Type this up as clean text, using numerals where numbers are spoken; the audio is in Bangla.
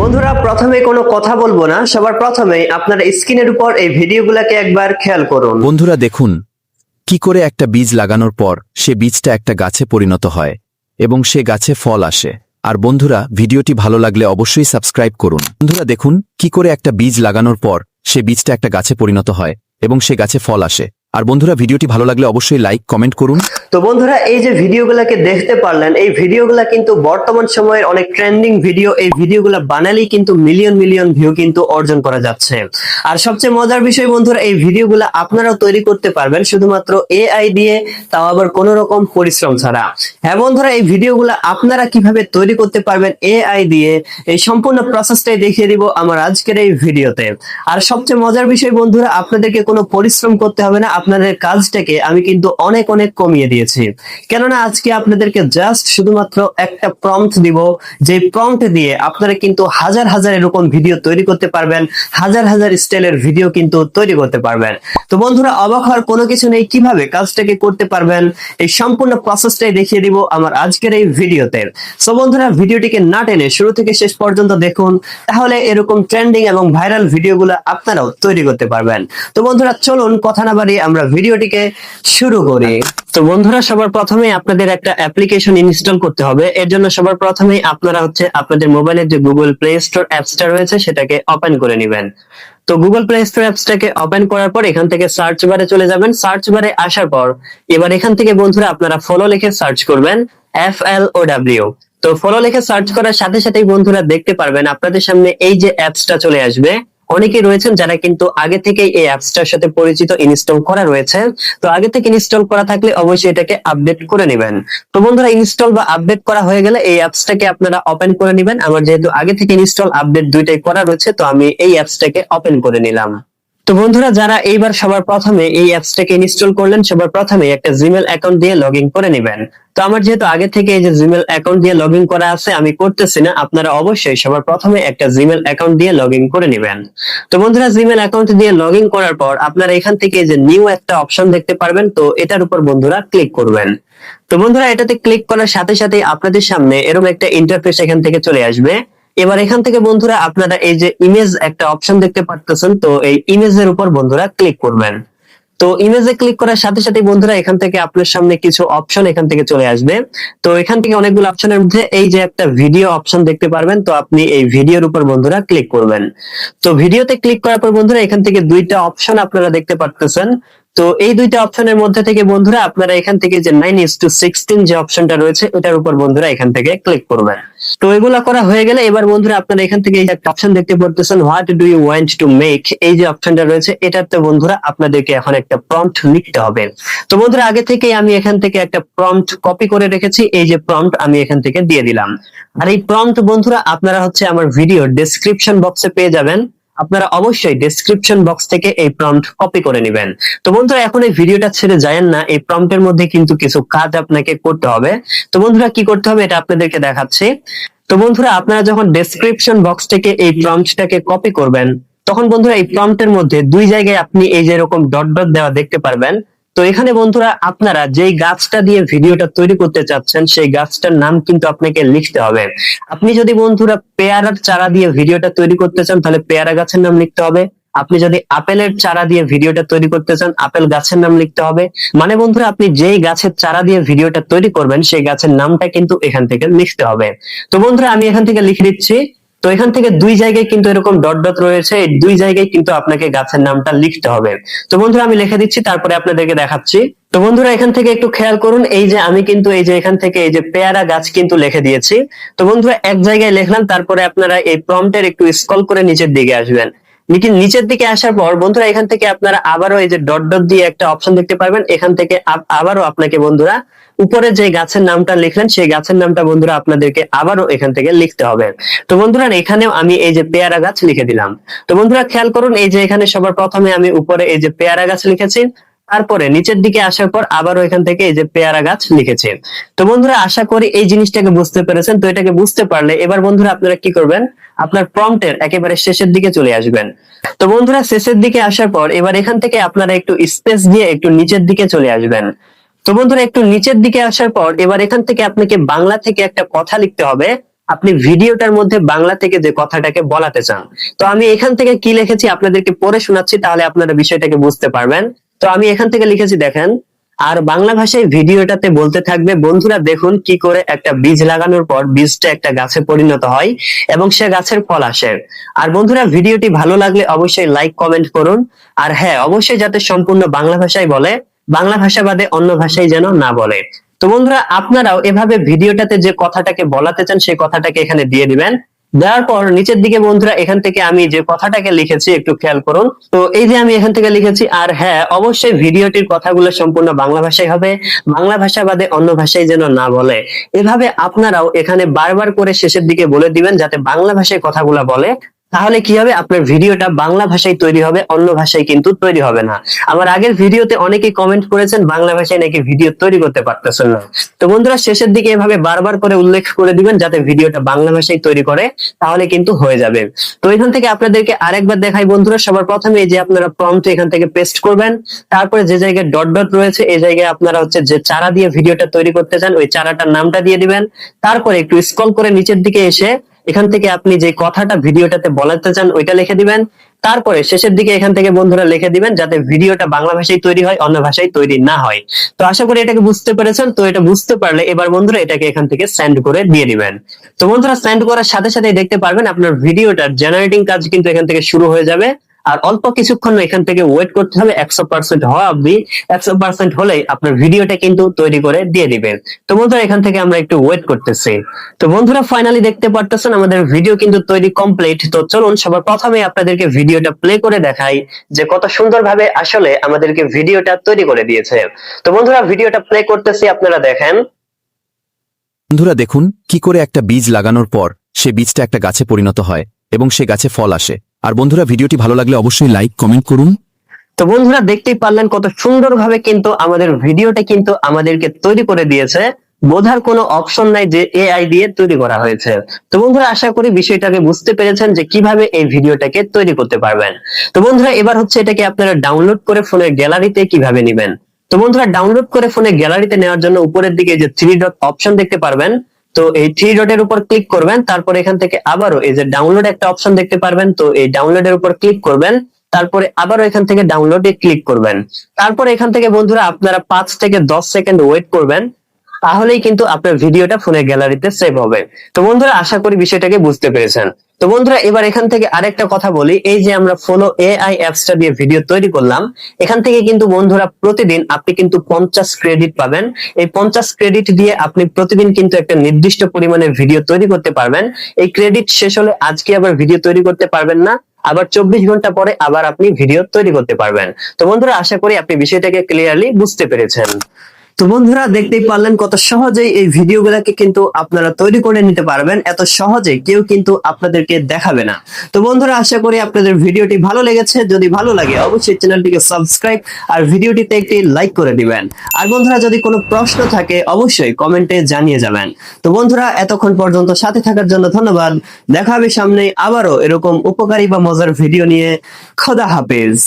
বন্ধুরা প্রথমে কোনো কথা বলবো না, সবার প্রথমে আপনারা স্ক্রিনের উপর এই ভিডিওগুলোকে একবার খেয়াল করুন। বন্ধুরা দেখুন কি করে একটা বীজ লাগানোর পর সে বীজটা একটা গাছে পরিণত হয় এবং সে গাছে ফল আসে। আর বন্ধুরা ভিডিওটি ভালো লাগলে অবশ্যই সাবস্ক্রাইব করুন। বন্ধুরা দেখুন কি করে একটা বীজ লাগানোর পর সে বীজটা একটা গাছে পরিণত হয় এবং সে গাছে ফল আসে। আর বন্ধুরা ভিডিওটি ভালো লাগলে অবশ্যই লাইক কমেন্ট করুন। তো বন্ধুরা এই যে ভিডিওগুলোকে দেখতে পারলেন, এই ভিডিওগুলো কিন্তু বর্তমান সময়ের অনেক ট্রেন্ডিং ভিডিও। এই ভিডিওগুলো বানালেই কিন্তু মিলিয়ন মিলিয়ন ভিউ কিন্তু অর্জন করা যাচ্ছে। আর সবচেয়ে মজার বিষয় বন্ধুরা, এই ভিডিওগুলো আপনারাও তৈরি করতে পারবেন শুধুমাত্র এআই দিয়ে, তাও আবার কোনো রকম পরিশ্রম ছাড়া। হ্যাঁ বন্ধুরা, এই ভিডিওগুলো আপনারা কিভাবে তৈরি করতে পারবেন এআই দিয়ে, এই সম্পূর্ণ প্রসেসটাই দেখিয়ে দিব আমার আজকের এই ভিডিওতে। আর সবচেয়ে মজার বিষয় বন্ধুরা, আপনাদেরকে কোনো পরিশ্রম করতে হবে না, আপনাদের কাজটাকে আমি কিন্তু অনেক অনেক কমিয়ে দিয়েছি। কেননা আজকে আপনাদেরকে জাস্ট শুধুমাত্র একটা প্রম্পট দিব, যে প্রম্পট দিয়ে আপনারা কিন্তু হাজার হাজার এরকম ভিডিও তৈরি করতে পারবেন, হাজার হাজার স্টাইলের ভিডিও কিন্তু তৈরি করতে পারবেন। তো বন্ধুরা অবাক হওয়ার কোনো কিছু নেই, কিভাবে কাজটাকে করতে পারবেন এই সম্পূর্ণ প্রসেসটাই দেখিয়ে দিব আমার আজকের এই ভিডিওতে। সো বন্ধুরা ভিডিওটিকে না টেনে শুরু থেকে শেষ পর্যন্ত দেখুন, তাহলে এরকম ট্রেন্ডিং এবং ভাইরাল ভিডিওগুলো আপনারাও তৈরি করতে পারবেন। তো বন্ধুরা চলুন কথা না বাড়িয়ে আমরা ভিডিওটিকে শুরু করি। তো বন্ধুরা সবার প্রথমে আপনাদের একটা অ্যাপ্লিকেশন ইনস্টল করতে হবে। এর জন্য সবার প্রথমে আপনারা আপনাদের মোবাইলের যে গুগল প্লে স্টোর অ্যাপসটা রয়েছে সেটাকে ওপেন করে নেবেন। তো গুগল প্লে স্টোর অ্যাপসটাকে ওপেন করার পর এখান থেকে সার্চ বারে চলে যাবেন। সার্চ বারে আসার পর এবার এখান থেকে বন্ধুরা আপনারা ফলো লিখে সার্চ করবেন, FLOW। তো ফলো লিখে সার্চ করার সাথে সাথেই বন্ধুরা দেখতে পারবেন আপনাদের সামনে এই যে অ্যাপসটা চলে আসবে। অনেকেই রয়েছেন যারা কিন্তু আগে থেকে এই অ্যাপসটার সাথে পরিচিত, ইনস্টল করা রয়েছে। তো আগে থেকে ইনস্টল করা থাকলে অবশ্যই এটাকে আপডেট করে নেবেন। তো বন্ধুরা ইনস্টল বা আপডেট করা হয়ে গেলে এই অ্যাপসটাকে আপনারা ওপেন করে নেবেন। আমার যেহেতু আগে থেকে ইনস্টল আপডেট দুইটাই করা রয়েছে, তো আমি এই অ্যাপসটাকে ওপেন করে নিলাম। তো বন্ধুরা যারা এইবার সবার প্রথমে এই অ্যাপসটাকে ইনস্টল করলেন, সবার প্রথমে একটা জিমেল অ্যাকাউন্ট দিয়ে লগইন করে নেবেন। তো আমার যেহেতু আগে থেকে এই যে জিমেল অ্যাকাউন্ট দিয়ে লগইন করা আছে, আমি করতেছি না, আপনারা অবশ্যই সবার প্রথমে একটা জিমেল অ্যাকাউন্ট দিয়ে লগইন করে নেবেন। তো বন্ধুরা জিমেল অ্যাকাউন্ট দিয়ে লগইন করার পর আপনারা এখান থেকে এই যে নিউ একটা অপশন দেখতে পারবেন, তো এটার উপর বন্ধুরা ক্লিক করবেন। তো বন্ধুরা এটাতে ক্লিক করার সাথে সাথে আপনাদের সামনে এরকম একটা ইন্টারফেস এখান থেকে চলে আসবে। এবার এখান থেকে বন্ধুরা আপনারা এই যে ইমেজ একটা অপশন দেখতে পাচ্ছেন, তো এই ইমেজের উপর বন্ধুরা ক্লিক করবেন। তো ইমেজে ক্লিক করার সাথে সাথে বন্ধুরা এখান থেকে আপনার সামনে কিছু অপশন এখান থেকে চলে আসবে। তো এখান থেকে অনেকগুলো অপশনের মধ্যে এই যে একটা ভিডিও অপশন দেখতে পারবেন, তো আপনি এই ভিডিওর উপর বন্ধুরা ক্লিক করবেন। তো ভিডিওতে ক্লিক করার পর বন্ধুরা এখান থেকে দুইটা অপশন আপনারা দেখতে পাচ্ছেন। তো এই দুইটা অপশনের মধ্যে থেকে বন্ধুরা আপনারা এখান থেকে যে 9:16 যে অপশনটা রয়েছে এটার উপর বন্ধুরা এখান থেকে ক্লিক করবেন। তো এগুলা করা হয়ে গেলে এবার বন্ধুরা আপনারা এখান থেকে এই যে একটা অপশন দেখতে পাচ্ছেন, what do you want to make, এই যে অপশনটা রয়েছে এটাতে বন্ধুরা আপনাদেরকে এখন একটা প্রম্পট লিখতে হবে। তো বন্ধুরা আগে থেকে আমি এখান থেকে একটা প্রম্পট কপি করে রেখেছি, এই যে প্রম্পট আমি এখান থেকে দিয়ে দিলাম। আর এই প্রম্পট বন্ধুরা আপনারা আমার ভিডিওর ডেসক্রিপশন বক্সে পেয়ে যাবেন। আপনারা অবশ্যই ডেসক্রিপশন বক্স থেকে এই প্রম্পট কপি করে নেবেন। তো বন্ধুরা এখন এই ভিডিওটা ছেড়ে যায়েন না, এই প্রম্পটের মধ্যে কিন্তু কিছু কাজ আপনাকে করতে হবে। তো বন্ধুরা কি করতে হবে এটা আপনাদেরকে দেখাচ্ছি। তো বন্ধুরা আপনারা যখন ডেসক্রিপশন বক্স থেকে এই প্রম্পটটাকে কপি করবেন, তখন বন্ধুরা এই প্রম্পটের মধ্যে দুই জায়গায় আপনি এই যে এরকম ডট ডট দেওয়া দেখতে পারবেন। তো এখানে বন্ধুরা আপনারা যেই গাছটা দিয়ে ভিডিওটা তৈরি করতে চাচ্ছেন সেই গাছটার নাম কিন্তু আপনাকে লিখতে হবে। আপনি যদি বন্ধুরা পেয়ারার চারা দিয়ে ভিডিওটা তৈরি করতে চান তাহলে পেয়ারা গাছের নাম লিখতে হবে। আপনি যদি আপেলের চারা দিয়ে ভিডিওটা তৈরি করতে চান আপেল গাছের নাম লিখতে হবে। মানে বন্ধুরা আপনি যেই গাছের চারা দিয়ে ভিডিওটা তৈরি করবেন সেই গাছের নামটা কিন্তু এখান থেকে লিখতে হবে। তো বন্ধুরা আমি এখান থেকে লিখে দিচ্ছি। তো এখান থেকে দুই জায়গায় কিন্তু এরকম ডট ডট রয়েছে, এই দুই জায়গায় কিন্তু আপনাকে গাছের নামটা লিখতে হবে। তো বন্ধুরা আমি লিখে দিচ্ছি, তারপরে আপনাদেরকে দেখাচ্ছি। তো বন্ধুরা এখান থেকে একটু খেয়াল করুন, এই যে আমি কিন্তু এই যে এখান থেকে এই যে পেয়ারা গাছ কিন্তু লিখে দিয়েছি। তো বন্ধুরা এক জায়গায় লিখলাম, তারপরে আপনারা এই প্রম্পটের একটু স্ক্রল করে নিচের দিকে আসবেন। নিচের দিকে আসার পর বন্ধুরা এখান থেকে আপনারা আবারও এই যে ডট ডট দিয়ে একটা অপশন দেখতে পারবেন, এখান থেকে আবারও আপনাকে বন্ধুরা উপরে যে গাছের নামটা লিখলেন সেই গাছের নামটা বন্ধুরা আপনাদেরকে আবারও এখান থেকে লিখতে হবে। তো বন্ধুরা এখানেও আমি এই যে পেয়ারা গাছ লিখে দিলাম। তো বন্ধুরা খেয়াল করুন, এই যে এখানে সবার প্রথমে আমি উপরে এই যে পেয়ারা গাছ লিখেছি, তারপরে নিচের দিকে আসার পর আবারও এখান থেকে এই যে পেয়ারা গাছ লিখেছে। তো বন্ধুরা আশা করি এই জিনিসটাকে বুঝতে পেরেছেন। তো এটাকে বুঝতে পারলে এবার বন্ধুরা আপনারা কি করবেন, আপনার প্রম্পটের একেবারে শেষের দিকে চলে আসবেন। তো বন্ধুরা শেষের দিকে আসার পর এবার এখান থেকে আপনারা একটু স্পেস দিয়ে একটু নিচের দিকে চলে আসবেন। তো বন্ধুরা একটু নিচের দিকে আসার পর এবার এখান থেকে আপনাকে বাংলা থেকে একটা কথা লিখতে হবে, আপনি ভিডিওটার মধ্যে বাংলা থেকে যে কথাটাকে বলাতে চান। তো আমি এখান থেকে কি লিখেছি আপনাদেরকে পড়ে শোনাচ্ছি, তাহলে আপনারা বিষয়টাকে বুঝতে পারবেন। তো আমি এখান থেকে লিখেছি, দেখেন, আর বাংলা ভাষায় ভিডিওটাতে বলতে থাকবে, বন্ধুরা দেখুন কি করে একটা বীজ লাগানোর পর বীজটা একটা গাছে পরিণত হয় এবং সে গাছের ফল আসে। আর বন্ধুরা, ভিডিওটি ভালো লাগলে অবশ্যই লাইক কমেন্ট করুন। আর হ্যাঁ, অবশ্যই যাতে সম্পূর্ণ বাংলা ভাষায় বলে, বাংলা ভাষা বাদে অন্য ভাষায় যেন না বলে। তো বন্ধুরা, আপনারাও এভাবে ভিডিওটাতে যে কথাটাকে বলাতে চান সেই কথাটাকে এখানে দিয়ে দিবেন। দেওয়ার পর নিচের দিকে বন্ধুরা এখান থেকে আমি যে কথাটাকে লিখেছি একটু খেয়াল করুন। তো এই যে আমি এখান থেকে লিখেছি, আর হ্যাঁ, অবশ্যই ভিডিওটির কথাগুলো সম্পূর্ণ বাংলা ভাষায় হবে, বাংলা ভাষা বাদে অন্য ভাষায় যেন না বলে। এভাবে আপনারাও এখানে বারবার করে শেষের দিকে বলে দিবেন যাতে বাংলা ভাষায় কথাগুলো বলে। তাহলে কি হবে, আপনার ভিডিওটা বাংলা ভাষায় তৈরি হবে, অন্য ভাষায় কিন্তু তৈরি হবে না। আমার আগের ভিডিওতে অনেকেই কমেন্ট করেছেন বাংলা ভাষায় নাকি ভিডিও তৈরি করতে পারতেছেন না। তো বন্ধুরা, শেষের দিকে এভাবে বারবার করে উল্লেখ করে দিবেন যাতে ভিডিওটা বাংলা ভাষায় তৈরি করে, তাহলে কিন্তু হয়ে যাবে। তো এখান থেকে আপনাদেরকে আরেকবার দেখাই বন্ধুরা। সবার প্রথমে এই যে আপনারা প্রম্পট এখান থেকে পেস্ট করবেন, তারপরে যে জায়গায় ডট ডট রয়েছে এই জায়গায় আপনারা হচ্ছে যে চারা দিয়ে ভিডিওটা তৈরি করতে চান ওই চারাটার নামটা দিয়ে দিবেন। তারপরে একটু স্ক্রল করে নিচের দিকে এসে এখান থেকে আপনি যে কথাটা ভিডিওটাতে বলাতে চান ওইটা লিখে দিবেন। তারপরে শেষের দিকে এখান থেকে বন্ধুরা লিখে দিবেন যাতে ভিডিওটা বাংলা ভাষায় তৈরি হয়, অন্য ভাষায় তৈরি না হয়। তো আশা করি এটাকে বুঝতে পেরেছেন। তো এটা বুঝতে পারলে এবার বন্ধুরা এটাকে এখান থেকে সেন্ড করে দিয়ে দিবেন। তো বন্ধুরা, সেন্ড করার সাথে সাথে দেখতে পারবেন আপনার ভিডিওটার জেনারেটিং কাজ কিন্তু এখান থেকে শুরু হয়ে যাবে। আর অল্প কিছুক্ষণ এখান থেকে ওয়েট করতে হবে, 100% হওয়া অবধি। 100% হলেই আপনার ভিডিওটা কিন্তু তৈরি করে দিয়ে দিবেন। তো বন্ধুরা, এখান থেকে আমরা একটু ওয়েট করতেছি। তো বন্ধুরা, ফাইনালি দেখতে পারতেছেন আমাদের ভিডিও কিন্তু তৈরি কমপ্লিট। তো চলুন সবার প্রথমে আপনাদেরকে ভিডিওটা প্লে করে দেখাই যে কত সুন্দরভাবে আসলে আমাদেরকে ভিডিওটা তৈরি করে দিয়েছে। তো বন্ধুরা, ভিডিওটা প্লে করতেছি, আপনারা দেখেন। বন্ধুরা দেখুন কি করে একটা বীজ লাগানোর পর সে বীজটা একটা গাছে পরিণত হয় এবং সে গাছে ফল আসে। আর বন্ধুরা, ভিডিওটি ভালো লাগলে অবশ্যই লাইক কমেন্ট করুন। তো বন্ধুরা, দেখতেই পারলেন কত সুন্দরভাবে কিন্তু আমাদের ভিডিওটা কিন্তু আমাদেরকে তৈরি করে দিয়েছে। বোঝার কোনো অপশন নাই যে এআই দিয়ে তৈরি করা হয়েছে। তো বন্ধুরা, আশা করি বিষয়টাকে বুঝতে পেরেছেন যে কিভাবে এই ভিডিওটাকে তৈরি করতে পারবেন। তো বন্ধুরা, এবার হচ্ছে এটাকে আপনারা ডাউনলোড করে ফোনের গ্যালারিতে কিভাবে নেবেন। তো বন্ধুরা, ডাউনলোড করে ফোনের গ্যালারিতে নেওয়ার জন্য উপরের দিকে যে 3 ডট অপশন দেখতে পারবেন, তো এই 3 ডটের উপর ক্লিক করবেন। তারপর এখান থেকে আবারও এই যে ডাউনলোড একটা অপশন দেখতে পারবেন, তো এই ডাউনলোডের উপর ক্লিক করবেন। তারপরে আবারও এখান থেকে ডাউনলোডে ক্লিক করবেন। তারপর এখান থেকে বন্ধুরা আপনারা 5 থেকে 10 সেকেন্ড ওয়েট করবেন, তাহলেই কিন্তু আপনার ভিডিওটা ফোনের গ্যালারিতে সেভ হবে। তো বন্ধুরা, আশা করি বিষয়টাকে বুঝতে পেরেছেন। তো বন্ধুরা, এবার এখান থেকে আরেকটা কথা বলি, এই যে আমরা ফলো এআই অ্যাপসটা দিয়ে ভিডিও তৈরি করলাম, এখান থেকে কিন্তু বন্ধুরা প্রতিদিন আপনি কিন্তু 50 ক্রেডিট পাবেন। এই 50 ক্রেডিট দিয়ে আপনি প্রতিদিন কিন্তু একটা নির্দিষ্ট পরিমাণে ভিডিও তৈরি করতে পারবেন। এই ক্রেডিট শেষ হলে আজকে আবার ভিডিও তৈরি করতে পারবেন না, আবার 24 ঘন্টা পরে আবার আপনি ভিডিও তৈরি করতে পারবেন। তো বন্ধুরা, আশা করি আপনি বিষয়টাকে ক্লিয়ারলি বুঝতে পেরেছেন। তো বন্ধুরা, দেখতেই পারলেন কত সহজেই এই ভিডিওগুলোকে কিন্তু আপনারা তৈরি করে নিতে পারবেন। এত সহজে কেউ কিন্তু আপনাদেরকে দেখাবে না। তো বন্ধুরা, আশা করি আপনাদের ভিডিওটি ভালো লেগেছে। যদি ভালো লাগে অবশ্যই চ্যানেলটিকে সাবস্ক্রাইব আর ভিডিওটিতে একটি লাইক করে দিবেন। আর বন্ধুরা, যদি কোনো প্রশ্ন থাকে অবশ্যই কমেন্টে জানিয়ে যাবেন। তো বন্ধুরা, এতক্ষণ পর্যন্ত সাথে থাকার জন্য ধন্যবাদ। দেখা হবে সামনে আবারও এরকম উপকারী বা মজার ভিডিও নিয়ে। খোদা হাফেজ।